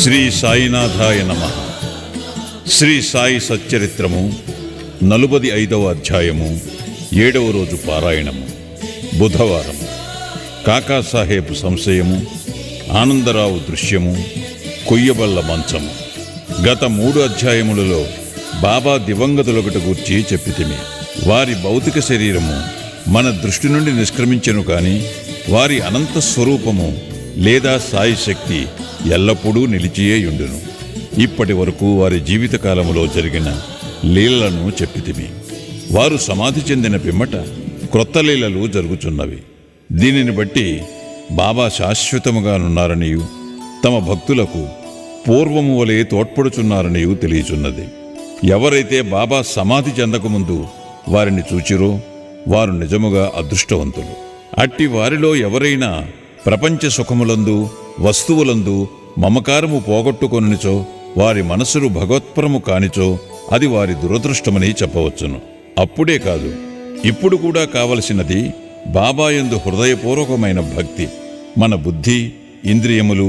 శ్రీ సాయినాథాయ నమః. శ్రీ సాయి సచ్చరిత్రము 45వ అధ్యాయము 7వ రోజు పారాయణము. బుధవారం. కాకాసాహెబ్ సంశయము, ఆనందరావు దృశ్యము, కొయ్యబల్ల మంచము. గత 3 అధ్యాయములలో బాబా దివంగతులొకటి గూర్చి చెప్పితిమి. వారి భౌతిక శరీరము మన దృష్టి నుండి నిష్క్రమించెను కాని వారి అనంత స్వరూపము లేదా సాయి శక్తి ఎల్లప్పుడూ నిలిచియేయుండును. ఇప్పటి వరకు వారి జీవితకాలములో జరిగిన లీలలను చెప్పితిమి. వారు సమాధి చెందిన పిమ్మట క్రొత్త లీలలు జరుగుచున్నవి. దీనిని బట్టి బాబా శాశ్వతముగానున్నారనియు తమ భక్తులకు పూర్వము వలె తోడ్పడుచున్నారనియు తెలియచున్నది. ఎవరైతే బాబా సమాధి చెందకముందు వారిని చూచిరో వారు నిజముగా అదృష్టవంతులు. అట్టి వారిలో ఎవరైనా ప్రపంచ సుఖములందు వస్తువులందు మమకారము పోగొట్టుకొనిచో వారి మనసులు భగవత్పరము కానిచో అది వారి దురదృష్టమని చెప్పవచ్చును. అప్పుడే కాదు, ఇప్పుడు కూడా కావలసినది బాబాయందు హృదయపూర్వకమైన భక్తి. మన బుద్ధి, ఇంద్రియములు,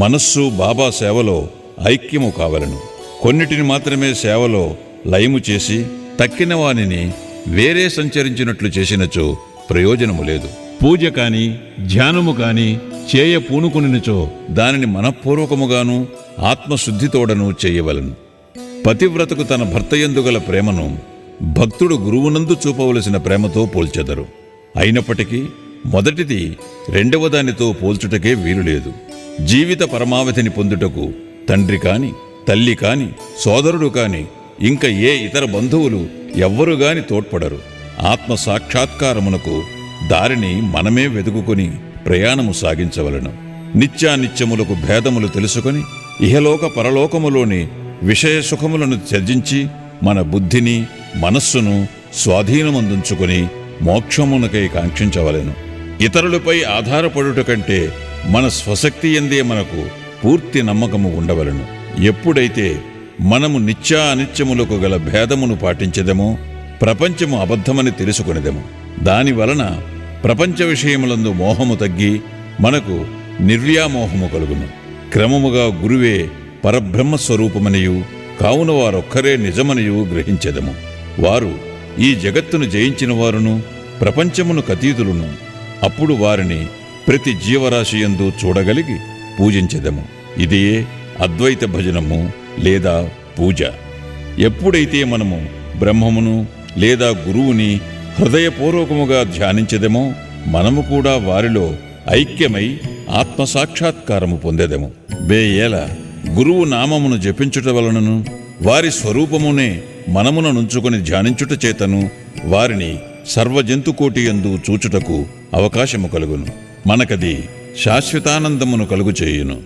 మనస్సు బాబా సేవలో ఐక్యము కావలను. కొన్నిటిని మాత్రమే సేవలో లయము చేసి తక్కిన వానిని వేరే సంచరించినట్లు చేసినచో ప్రయోజనము లేదు. పూజ కాని ధ్యానము కాని చేయ పూనుకునిచో దానిని మనఃపూర్వకముగాను ఆత్మశుద్ధితోడను చేయవలను. పతివ్రతకు తన భర్తయందు గల ప్రేమను భక్తుడు గురువునందు చూపవలసిన ప్రేమతో పోల్చెదరు. అయినప్పటికీ మొదటిది రెండవ దానితో పోల్చుటకే వీలులేదు. జీవిత పరమావధిని పొందుటకు తండ్రి కాని, తల్లి కాని, సోదరుడు కాని, ఇంకా ఏ ఇతర బంధువులు ఎవ్వరు గాని తోడ్పడరు. ఆత్మ సాక్షాత్కారమునకు దారిని మనమే వెదుకుని ప్రయాణము సాగించవలను. నిత్యానిత్యములకు భేదములు తెలుసుకొని ఇహలోక పరలోకములోని విషయ సుఖములను త్యజించి మన బుద్ధిని, మనస్సును స్వాధీనమందుంచుకొని మోక్షమునకై కాంక్షించవలెను. ఇతరులపై ఆధారపడుట కంటే మన స్వశక్తి యందే మనకు పూర్తి నమ్మకము ఉండవలను. ఎప్పుడైతే మనము నిత్యానిత్యములకు గల భేదమును పాటించెదమో ప్రపంచము అబద్ధమని తెలుసుకొనిదెము. దానివలన ప్రపంచ విషయములందు మోహము తగ్గి మనకు నిర్వ్యామోహము కలుగును. క్రమముగా గురువే పరబ్రహ్మస్వరూపమనియు కావున వారొక్కరే నిజమనియు గ్రహించెదము. వారు ఈ జగత్తును జయించిన వారును ప్రపంచమును కతీతులును. అప్పుడు వారిని ప్రతి జీవరాశియందు చూడగలిగి పూజించెదము. ఇదియే అద్వైత భజనము లేదా పూజ. ఎప్పుడైతే మనము బ్రహ్మమును లేదా గురువుని హృదయపూర్వకముగా ధ్యానించెదమో మనము కూడా వారిలో ఐక్యమై ఆత్మసాక్షాత్కారము పొందెదము. వేయేల గురువు నామమును జపించుట వలనను వారి స్వరూపమునే మనమున నుంచుకొని ధ్యానించుట చేతను వారిని సర్వజంతుకోటియందు చూచుటకు అవకాశము కలుగును. మనకది శాశ్వతానందమును కలుగు చేయును.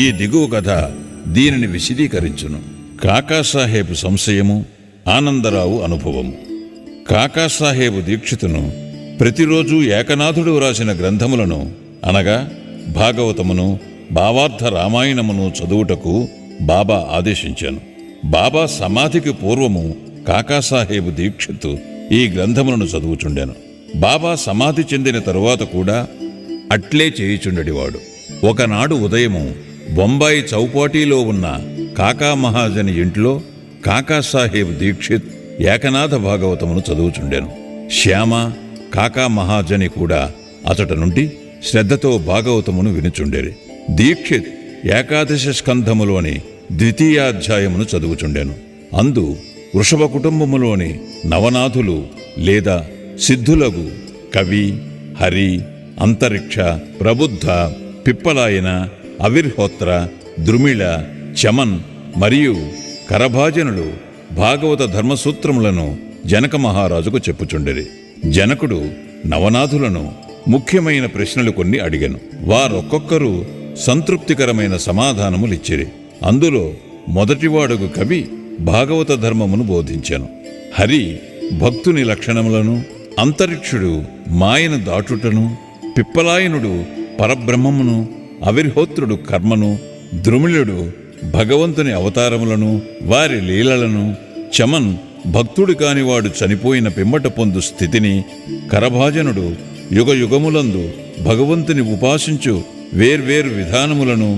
ఈ దిగువ కథ దీనిని విశదీకరించును. కాకాసాహెబ్ సంశయము, ఆనందరావు అనుభవము. కాకాసాహెబ్ దీక్షితును ప్రతిరోజు ఏకనాథుడు వ్రాసిన గ్రంథములను అనగా భాగవతమును, భావార్థ రామాయణమును చదువుటకు బాబా ఆదేశించాను. బాబా సమాధికి పూర్వము కాకాసాహెబ్ దీక్షిత్ ఈ గ్రంథములను చదువుచుండెను. బాబా సమాధి చెందిన తరువాత కూడా అట్లే చేయుచుండెడివాడు. ఒకనాడు ఉదయము బొంబాయి చౌపాటీలో ఉన్న కాకా మహాజని ఇంట్లో కాకాసాహెబ్ దీక్షిత్ ఏకనాథ భాగవతమును చదువుచుండెను. శ్యామ, కాకా మహాజని కూడా అతట నుండి శ్రద్ధతో భాగవతమును వినుచుండెరి. దీక్షిత్ ఏకాదశ స్కంధములోని 2వ అధ్యాయమును చదువుచుండెను. అందు వృషభ కుటుంబములోని నవనాథులు లేదా సిద్ధులగు కవి, హరి, అంతరిక్ష, ప్రబుద్ధ, పిప్పలాయన, అవిర్హోత్ర, ద్రుమిళ, చమన్ మరియు కరభాజనులు భాగవత ధర్మసూత్రములను జనక మహారాజుకు చెప్పుచుండెరి. జనకుడు నవనాథులను ముఖ్యమైన ప్రశ్నలు కొన్ని అడిగెను. వారొక్కొక్కరు సంతృప్తికరమైన సమాధానములిచ్చిరి. అందులో మొదటివాడుగు కవి భాగవత ధర్మమును బోధించెను. హరి భక్తుని లక్షణములను, అంతరిక్షుడు మాయను దాటుటను, పిప్పలాయనుడు పరబ్రహ్మమును, అవిర్హోత్రుడు కర్మను, ద్రుమిళుడు భగవంతుని అవతారములను వారి లీలలను, చమన్ భక్తుడు కానివాడు చనిపోయిన పిమ్మట పొందు స్థితిని, కరభాజనుడు యుగయుగములందు భగవంతుని ఉపాసించు వేర్వేరు విధానములను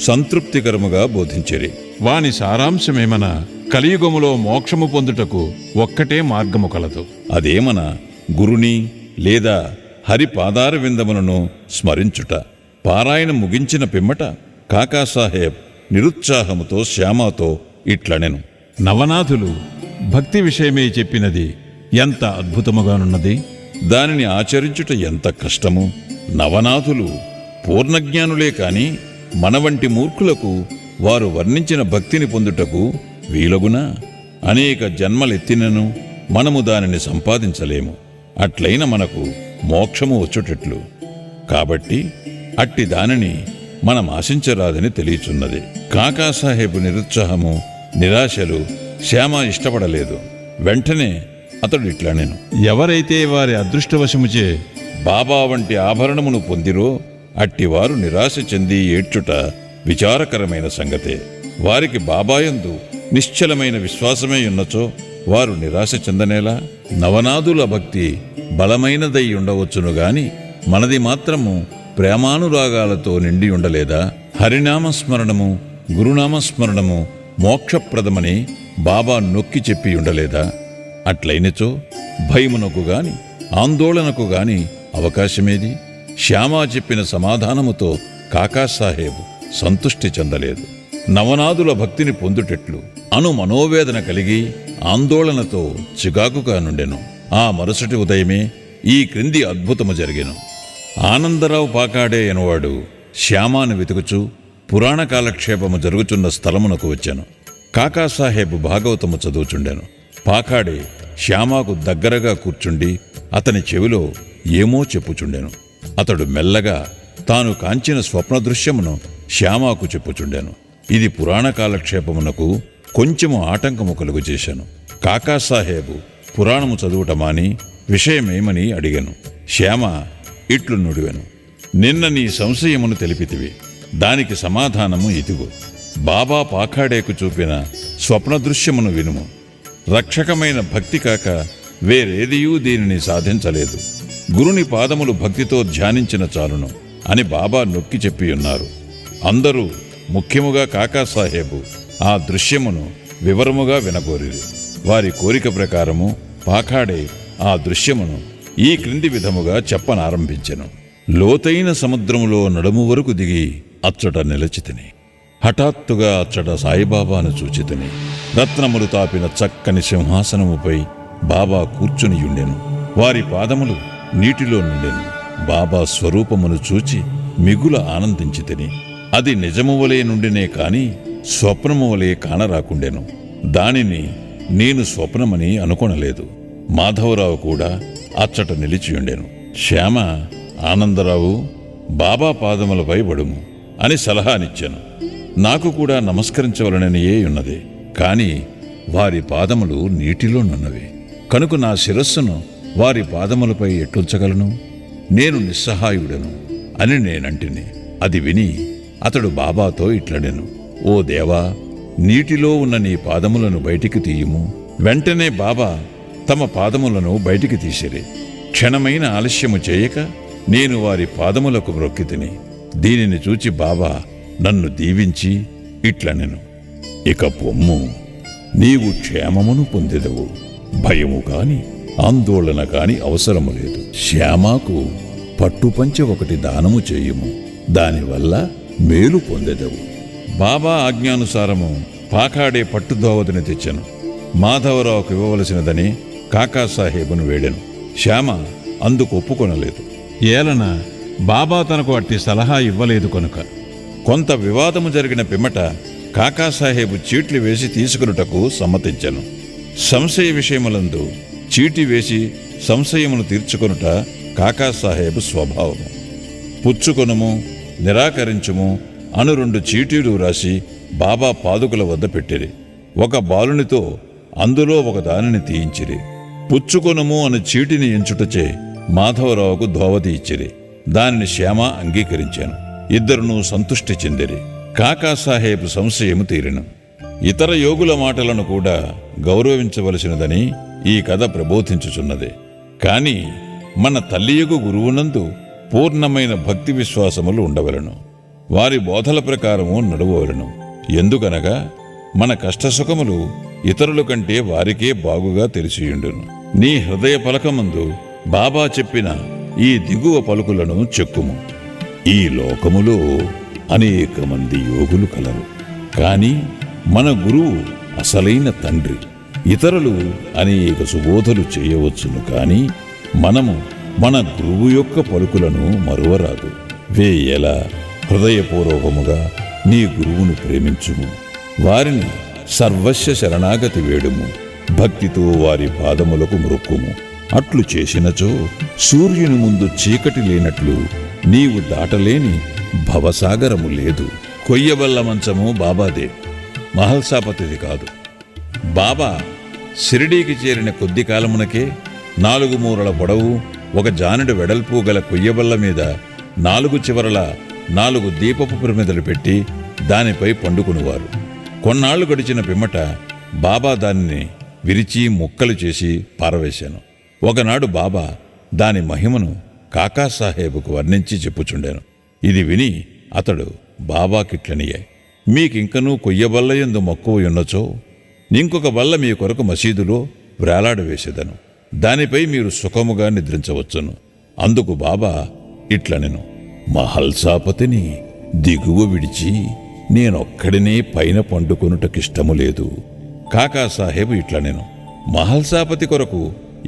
సంతృప్తికరముగా బోధించిరి. వాని సారాంశమేమన కలియుగములో మోక్షము పొందుటకు ఒక్కటే మార్గము కలదు. అదేమన గురుని లేదా హరి పాదార విందములను స్మరించుట. పారాయణ ముగించిన పిమ్మట కాకాసాహెబ్ నిరుత్సాహముతో శ్యామాతో ఇట్లనెను. నవనాథులు భక్తి విషయమే చెప్పినది ఎంత అద్భుతముగానున్నది. దానిని ఆచరించుట ఎంత కష్టము. నవనాథులు పూర్ణజ్ఞానులే కాని మన వంటి మూర్ఖులకు వారు వర్ణించిన భక్తిని పొందుటకు వీలగునా? అనేక జన్మలెత్తినను మనము దానిని సంపాదించలేము. అట్లయిన మనకు మోక్షము వచ్చుటట్లు. కాబట్టి అట్టి దానిని మనం ఆశించరాదని తెలియచున్నది. కాకాసాహెబ్ నిరుత్సాహము, నిరాశలు శ్యామ ఇష్టపడలేదు. వెంటనే అతడు ఇట్లనెను. ఎవరైతే వారి అదృష్టవశముచే బాబా వంటి ఆభరణమును పొందిరో అట్టివారు నిరాశ చెంది ఏడ్చుట విచారకరమైన సంగతే. వారికి బాబాయందు నిశ్చలమైన విశ్వాసమే ఉన్నచో వారు నిరాశ చెందనేలా? నవనాథుల భక్తి బలమైనదై ఉండవచ్చును గాని మనది మాత్రము ప్రేమానురాగాలతో నిండి ఉండలేదా? హరినామస్మరణము, గురునామస్మరణము మోక్షప్రదమని బాబా నొక్కి చెప్పి ఉండలేదా? అట్లయినచో భయమునకు గాని ఆందోళనకు గాని అవకాశమేది? శ్యామా చెప్పిన సమాధానముతో కాకాసాహెబ్ సంతుష్టి చెందలేదు. నవనాథుల భక్తిని పొందుటెట్లు అను మనోవేదన కలిగి ఆందోళనతో చికాకుగా నుండెను. ఆ మరుసటి ఉదయమే ఈ క్రింది అద్భుతము జరిగెను. ఆనందరావు పాకాడే అనువాడు శ్యామాను వెతుకుచూ పురాణ కాలక్షేపము జరుగుచున్న స్థలమునకు వచ్చాను. కాకాసాహెబ్ భాగవతము చదువుచుండెను. పాకాడే శ్యామాకు దగ్గరగా కూర్చుండి అతని చెవిలో ఏమో చెప్పుచుండెను. అతడు మెల్లగా తాను కాంచిన స్వప్న దృశ్యమును శ్యామాకు చెప్పుచుండెను. ఇది పురాణ కాలక్షేపమునకు కొంచెము ఆటంకము కలుగు చేశాను. కాకాసాహెబు పురాణము చదువుటమాని విషయమేమని అడిగాను. శ్యామ ఇట్లు నుడివెను. నిన్న నీ సంశయమును తెలిపితివి. దానికి సమాధానము ఇదిగో. బాబా పాఖాడేకు చూపిన స్వప్న దృశ్యమును వినుము. రక్షకమైన భక్తి కాక వేరేదియూ దీనిని సాధించలేదు. గురుని పాదములు భక్తితో ధ్యానించిన చాలును అని బాబా నొక్కి చెప్పి ఉన్నారు. అందరూ ముఖ్యముగా కాకాసాహెబు ఆ దృశ్యమును వివరముగా వినగోరిరి. వారి కోరిక ప్రకారము పాఖాడే ఆ దృశ్యమును ఈ క్రింది విధముగా చెప్పనారంభించెను. లోతైన సముద్రములో నడుము వరకు దిగి అచ్చట నిలచితిని. హఠాత్తుగా అచ్చట సాయిబాబాను చూచితిని. రత్నములు తాపిన చక్కని సింహాసనముపై బాబా కూర్చునియుండెను. వారి పాదములు నీటిలో నుండెను. బాబా స్వరూపమును చూచి మిగుల ఆనందించితిని. అది నిజము వలె నుండినే కాని స్వప్నము వలె కానరాకుండెను. దానిని నేను స్వప్నమని అనుకొనలేదు. మాధవరావు కూడా అచ్చట నిలిచియుండెను. శ్యామ, ఆనందరావు, బాబా పాదములపై పడుము అని సలహానిచ్చాను. నాకు కూడా నమస్కరించవలననియే ఉన్నది. కాని వారి పాదములు నీటిలోనున్నవి కనుక నా శిరస్సును వారి పాదములపై ఎట్లుంచగలను? నేను నిస్సహాయుడను అని నేనంటిని. అది విని అతడు బాబాతో ఇట్లనెను. ఓ దేవా, నీటిలో ఉన్న నీ పాదములను బయటికి తీయుము. వెంటనే బాబా తమ పాదములను బయటికి తీసిరి. క్షణమైన ఆలస్యము చేయక నేను వారి పాదములకు మ్రొక్కితిని. దీనిని చూచి బాబా నన్ను దీవించి ఇట్లనెను. ఇక పొమ్ము, నీవు క్షేమమును పొందెదవు. భయము కాని ఆందోళన కాని అవసరము లేదు. శ్యామాకు పట్టుపంచె ఒకటి దానము చేయుము. దానివల్ల మేలు పొందెదవు. బాబా ఆజ్ఞానుసారము పాకాడే పట్టుదోవతిని తెచ్చెను. మాధవరావుకు ఇవ్వవలసినదని కాకాసాహెబును వేడెను. శ్యామ అందుకు ఒప్పుకొనలేదు. ఏలన బాబా తనకు అట్టి సలహా ఇవ్వలేదు కనుక. కొంత వివాదము జరిగిన పిమ్మట కాకాసాహెబు చీట్లు వేసి తీసుకునుటకు సమ్మతించెను. సంశయ విషయములందు చీటి వేసి సంశయమును తీర్చుకొనుట కాకాసాహెబు స్వభావము. పుచ్చుకొనుము, నిరాకరించుము అను 2 చీటీలు రాసి బాబా పాదుకుల వద్ద పెట్టిరి. ఒక బాలునితో అందులో ఒక దానిని తీయించిరి. పుచ్చుకొనుము అను చీటిని ఎంచుటచే మాధవరావుకు ధోవతి ఇచ్చిరి. దానిని శ్యామ అంగీకరించాను. ఇద్దరును సంతుష్టి చెందిరి. కాకాసాహెబు సంశయము తీరెను. ఇతర యోగుల మాటలను కూడా గౌరవించవలసినదని ఈ కథ ప్రబోధించుచున్నది. కాని మన తల్లియగు గురువునందు పూర్ణమైన భక్తి విశ్వాసములు ఉండవలను. వారి బోధల ప్రకారము నడవవలెను. ఎందుకనగా మన కష్టసుఖములు ఇతరుల కంటే వారికే బాగుగా తెలిసియుండును. నీ హృదయ పలకమందు బాబా చెప్పిన ఈ దిగువ పలుకులను చెక్కుము. ఈ లోకములో అనేక మంది యోగులు కలరు, కాని మన గురువు అసలైన తండ్రి. ఇతరులు అనేక సుబోధలు చేయవచ్చును, కాని మనము మన గురువు యొక్క పలుకులను మరువరాదు. వేయలా హృదయపూర్వకముగా నీ గురువును ప్రేమించుము. వారిని సర్వస్వ శరణాగతి వేడుము. భక్తితో వారి పాదములకు మొక్కుము. అట్లు చేసినచో సూర్యుని ముందు చీకటి లేనట్లు నీవు దాటలేని భవసాగరము లేదు. కొయ్యబల్ల మంచము బాబాదే, మహల్సాపతిది కాదు. బాబా షిరిడీకి చేరిన కొద్ది కాలమునకే 4 మూరల పొడవు 1 జానెడు వెడల్పు గల కొయ్యబల్ల మీద 4 చివరల 4 దీపపు ప్రమిదలు పెట్టి దానిపై పండుకునివారు. కొన్నాళ్లు గడిచిన పిమ్మట బాబా దానిని విరిచి ముక్కలు చేసి పారవేశాను. ఒకనాడు బాబా దాని మహిమను కాకాసాహేబుకు వర్ణించి చెప్పుచుండాను. ఇది విని అతడు బాబాకిట్లనియే, మీకింకనూ కొయ్యబల్లయందు మక్కువ ఉన్నచో ఇంకొక బల్ల మీ కొరకు మసీదులో వ్రేలాడవేసేదను. దానిపై మీరు సుఖముగా నిద్రించవచ్చును. అందుకు బాబా ఇట్లనెను, మహల్సాపతిని దిగువ విడిచి నేనొక్కడినే పైన పండుకొనుటకిష్టము లేదు. కాకాసాహేబు ఇట్లనెను, మహల్సాపతి కొరకు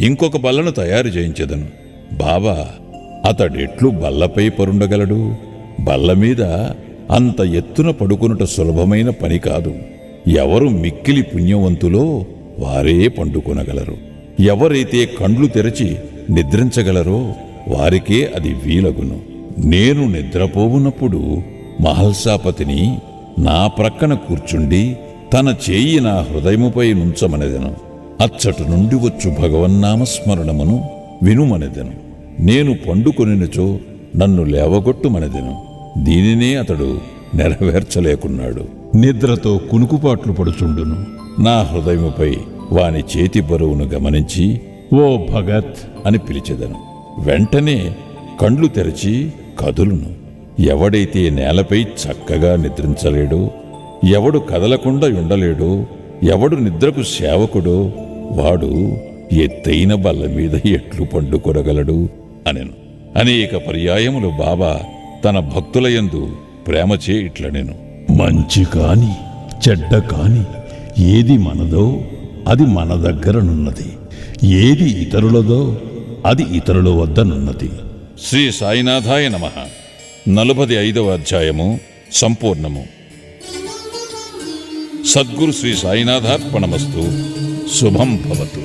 ఇంకొక బల్లను తయారు చేయించెదను. బాబా, అతడెట్లు బల్లపై పరుండగలడు? బల్లమీద అంత ఎత్తున పడుకొనుట సులభమైన పని కాదు. ఎవరు మిక్కిలి పుణ్యవంతులో వారే పండుకొనగలరు. ఎవరైతే కండ్లు తెరచి నిద్రించగలరో వారికే అది వీలగును. నేను నిద్రపోవునప్పుడు మహల్సాపతిని నా ప్రక్కన కూర్చుండి తన చేయి నా హృదయముపై నుంచమనెదను. అచ్చటు నుండి వచ్చు భగవన్నామస్మరణమును వినుమనెదను. నేను పండుకొనినచో నన్ను లేవగొట్టుమనెదను. దీనినే అతడు నెరవేర్చలేకున్నాడు. నిద్రతో కునుకుపాట్లు పడుచుండును. నా హృదయముపై వాని చేతి బరువును గమనించి ఓ భగత్ అని పిలిచెదను. వెంటనే కండ్లు తెరచి కదులును. ఎవడైతే నేలపై చక్కగా నిద్రించలేడో, ఎవడు కదలకుండా ఉండలేడో, ఎవడు నిద్రకు సేవకుడో వాడు ఎత్తైన బల్ల మీద ఎట్లు పండుకొనగలడు అనెను. అనేక పర్యాయములు బాబా తన భక్తులయందు ప్రేమచే ఇట్లనెను, మంచి కాని చెడ్డ కాని ఏది మనదో అది మన దగ్గరనున్నది, ఏది ఇతరులదో అది ఇతరుల వద్దనున్నది. శ్రీ సాయినాథాయ నమః. 45వ అధ్యాయము సంపూర్ణము. సద్గురు శ్రీ సాయినాథార్పణమస్తు. శుభం భవతు.